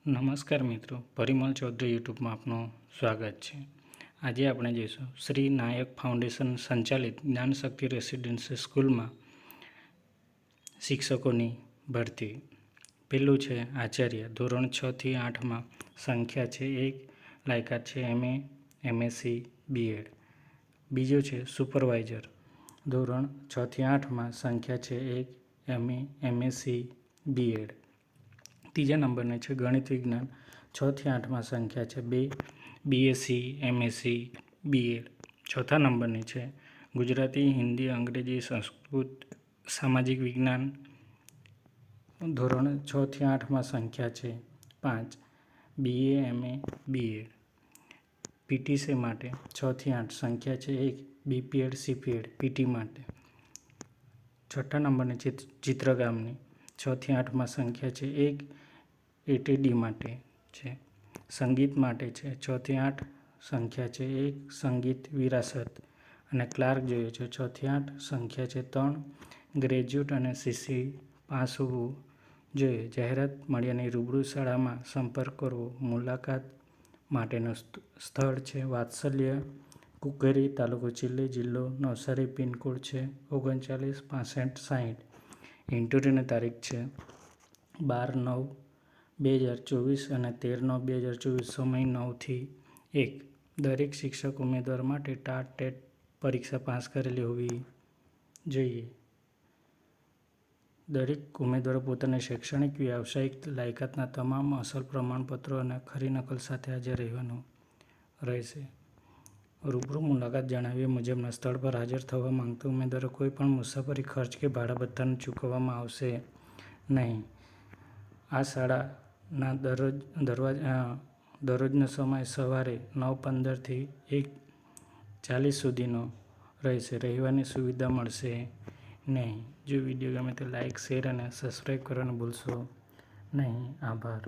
નમસ્કાર મિત્રો, પરિમલ ચૌધરી યુટ્યુબમાં આપનું સ્વાગત છે. આજે આપણે જોઈશું શ્રી નાયક ફાઉન્ડેશન સંચાલિત જ્ઞાનશક્તિ રેસિડેન્સી સ્કૂલમાં શિક્ષકોની ભરતી. પહેલું છે આચાર્ય, ધોરણ 6 થી 8માં સંખ્યા છે 1, લાયકાત છે MA, MSc, BEd. બીજો છે સુપરવાઇઝર, ધોરણ 6 થી 8માં સંખ્યા છે 1, MA, MSc, BEd. ત્રીજા નંબરને છે ગણિત વિજ્ઞાન, 6 થી 8માં સંખ્યા છે 2, BSc, MSc, BEd. ચોથા નંબરની છે ગુજરાતી, હિન્દી, અંગ્રેજી, સંસ્કૃત, સામાજિક વિજ્ઞાન, ધોરણ 6 થી 8માં સંખ્યા છે 5, BA, MA, BEd. PTC માટે 6 થી 8 સંખ્યા છે 1, BPEd, CPEd, PT માટે. છઠ્ઠા નંબરની ચિત્રકામની, 6 થી 8માં સંખ્યા છે 1, ATD માટે છે. સંગીત માટે છે 6 થી 8 સંખ્યા છે 1, સંગીત વિરાસત અને ક્લાર્ક જોઈએ છે 6 થી 8 સંખ્યા છે 3, ગ્રેજ્યુએટ અને CC પાસ હોવું જોઈએ. જાહેરાત મળ્યાની રૂબરૂ શાળામાં સંપર્ક કરવો. મુલાકાત માટેનું સ્થળ છે વાત્સલ્ય કુકરી, તાલુકો ચીલી, જિલ્લો નવસારી, પિનકોડ છે 396560. ઇન્ટરવ્યૂની તારીખ છે 12/9/2024 અને 13/9/2024. સમય 9 થી 1. દરેક શિક્ષક ઉમેદવાર માટે ટાટ પરીક્ષા પાસ કરેલી હોવી જોઈએ. દરેક ઉમેદવારો પોતાની શૈક્ષણિક, વ્યાવસાયિક લાયકાતના તમામ અસલ પ્રમાણપત્રો અને ખરી નકલ સાથે હાજર રહેવાનું રહેશે. રૂબરૂ મુલાકાત જણાવ્યા મુજબના સ્થળ પર હાજર થવા માંગતા ઉમેદવારો કોઈ પણ મુસાફરી ખર્ચ કે ભાડા ભથ્થાનું ચૂકવવામાં આવશે નહીં. આ શાળાના દરરોજનો સમય સવારે 9:15 થી 1:40 સુધીનો રહેશે. રહેવાની સુવિધા મળશે નહીં. જો વિડીયો ગમે તો લાઇક, શેર અને સબસ્ક્રાઈબ કરવાનું ભૂલશો નહીં. આભાર.